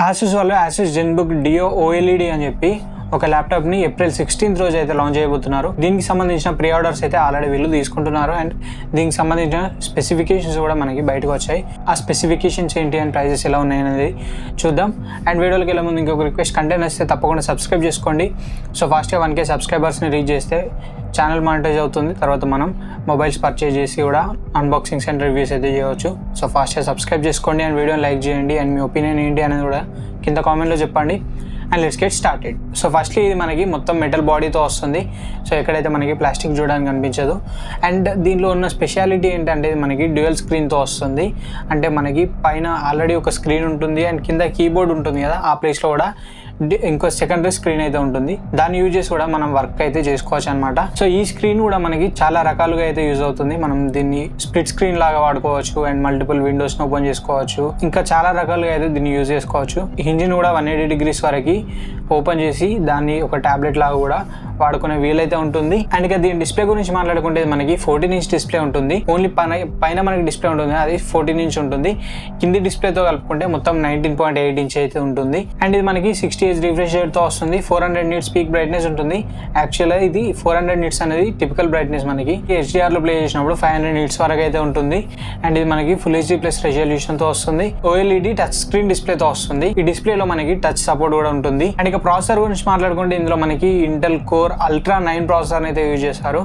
Asus వాళ్ళు Asus ZenBook డియో OLED అని చెప్పి ఒక ల్యాప్టాప్ని April 16th రోజు అయితే లాంచ్ చేయబోతున్నారు. దీనికి సంబంధించిన ప్రీ ఆర్డర్స్ అయితే ఆల్రెడీ వీళ్ళు తీసుకుంటున్నారు అండ్ దీనికి సంబంధించిన స్పెసిఫికేషన్స్ కూడా మనకి బయటకు వచ్చాయి. ఆ స్పెసిఫికేషన్స్ ఏంటి అండ్ ప్రైజెస్ ఎలా ఉన్నాయనేది చూద్దాం. అండ్ వీడియోకి వెళ్ళే ముందు ఇంకొక రిక్వెస్ట్, కంటెంట్ వస్తే తప్పకుండా సబ్స్క్రైబ్ చేసుకోండి. సో ఫాస్ట్గా 1K సబ్స్క్రైబర్స్ని రీచ్ చేస్తే ఛానల్ మానిటైజ్ అవుతుంది. తర్వాత మనం మొబైల్స్ పర్చేజ్ చేసి కూడా అన్బాక్సింగ్స్ అండ్ రివ్యూస్ అయితే చేయవచ్చు. సో ఫాస్ట్గా సబ్స్క్రైబ్ చేసుకోండి అండ్ వీడియోని లైక్ చేయండి అండ్ మీ ఒపీనియన్ ఏంటి అనేది కూడా కింద కామెంట్లో చెప్పండి. And let's get started. So firstly ఇది మనకి మొత్తం మెటల్ బాడీతో వస్తుంది. సో ఎక్కడైతే మనకి ప్లాస్టిక్ చూడడానికి కనిపించదు. అండ్ దీనిలో ఉన్న స్పెషాలిటీ ఏంటంటే ఇది మనకి డ్యూయల్ స్క్రీన్తో వస్తుంది. అంటే మనకి పైన ఆల్రెడీ ఒక స్క్రీన్ ఉంటుంది అండ్ కింద కీబోర్డ్ ఉంటుంది కదా, ఆ ప్లేస్లో కూడా ఇంకో సెకండరీ స్క్రీన్ అయితే ఉంటుంది. దాన్ని యూజ్ చేసి కూడా మనం వర్క్ అయితే చేసుకోవచ్చు అనమాట. సో ఈ స్క్రీన్ కూడా మనకి చాలా రకాలుగా అయితే యూజ్ అవుతుంది. మనం దీన్ని స్ప్లిట్ స్క్రీన్ లాగా వాడుకోవచ్చు అండ్ మల్టిపుల్ విండోస్ని ఓపెన్ చేసుకోవచ్చు. ఇంకా చాలా రకాలుగా అయితే దీన్ని యూజ్ చేసుకోవచ్చు. ఇంజిన్ కూడా 180 degrees వరకు ఓపెన్ చేసి దాన్ని ఒక టాబ్లెట్ లాగా కూడా వాడుకునే వీలైతే ఉంటుంది. అండ్ ఇక దీని డిస్ప్లే గురించి మాట్లాడుకుంటే మనకి 14" డిస్ప్లే ఉంటుంది. ఓన్లీ పైన మనకి డిస్ప్లే ఉంటుంది, అది 14" ఉంటుంది. కింది డిస్ప్లేతో కలుపుకుంటే మొత్తం 19.8" అయితే ఉంటుంది. అండ్ ఇది మనకి 60Hz రిఫ్రెష్ రేట్తో వస్తుంది. 400 nits పీక్ బ్రైట్నెస్ ఉంటుంది. యాక్చువల్గా ఇది 400 nits అనేది టిపికల్ బ్రైట్నెస్. మనకి HDRలో ప్లే చేసినప్పుడు 500 nits వరకు అయితే ఉంటుంది. అండ్ ఇది మనకి Full HD+ రెజల్యూషన్తో వస్తుంది. OLED టచ్ స్క్రీన్ డిస్ప్లేతో వస్తుంది. ఈ డిస్ప్లేలో మనకి టచ్ సపోర్ట్ కూడా ఉంటుంది. అండ్ ఇక ప్రాసెసర్ గురించి మాట్లాడుకుంటే ఇందులో మనకి Intel Core Ultra 9 ప్రాసెసర్ అయితే యూజ్ చేశారు.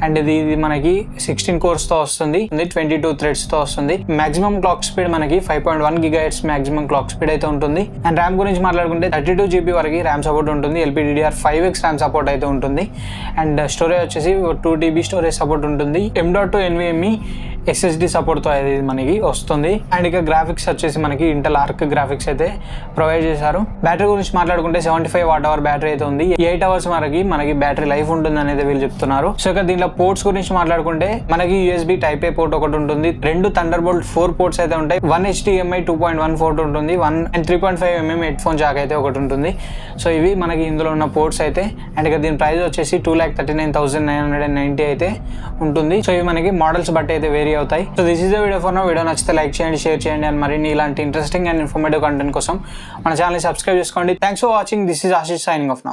అండ్ ఇది మనకి 16 కోర్స్తో వస్తుంది, 22 థ్రెడ్స్తో వస్తుంది. మాక్సిమం క్లాక్ స్పీడ్ మనకి 5.1 GHz మాక్సిమం క్లాక్ స్పీడ్ అయితే ఉంటుంది. అండ్ ర్యామ్ గురించి మాట్లాడుకుంటే 32 GB వరకు ర్యామ్ సపోర్ట్ ఉంటుంది. LPDDR5X ర్యామ్ సపోర్ట్ అయితే ఉంటుంది. అండ్ స్టోరేజ్ వచ్చేసి 2 TB స్టోరేజ్ సపోర్ట్ ఉంటుంది. M.2 NVMe SSD సపోర్ట్తో అయితే మనకి వస్తుంది. అండ్ ఇక గ్రాఫిక్స్ వచ్చేసి మనకి Intel Arc గ్రాఫిక్స్ అయితే ప్రొవైడ్ చేశారు. బ్యాటరీ గురించి మాట్లాడుకుంటే 75 Wh బ్యాటరీ అయితే ఉంది. 8 hours వరకు మనకి బ్యాటరీ లైఫ్ ఉంటుంది అనేది వీళ్ళు చెప్తున్నారు. సో ఇక దీంట్లో పోర్ట్స్ గురించి మాట్లాడుకుంటే మనకి USB Type A పోర్ట్ ఒకటి ఉంటుంది. 2 Thunderbolt 4 పోర్ట్స్ అయితే ఉంటాయి. 1 HDMI 2.1 పోర్ట్ ఉంటుంది. 1 and 3.5mm head phone Jack అయితే ఒకటి ఉంటుంది. సో ఇవి మనకి ఇందులో ఉన్న పోర్ట్స్ అయితే. అండ్ ఇక దీని ప్రైస్ వచ్చేసి 2,39,990 అయితే ఉంటుంది. సో ఇవి మనకి మోడల్స్ బట్టి అయితే వేరీ అవుతాయి. So this is the video for now. Video నచ్చితే లైక్ చేయండి, షేర్ చేయండి అండ్ మరిన్ని ఇలాంటి ఇంట్రెస్టింగ్ అండ్ ఇన్ఫర్మేటివ్ కంటెంట్ కోసం మన ఛానల్ని సబ్స్క్రైబ్ చేసుకోండి. Thanks for watching. This is Ashish signing off now.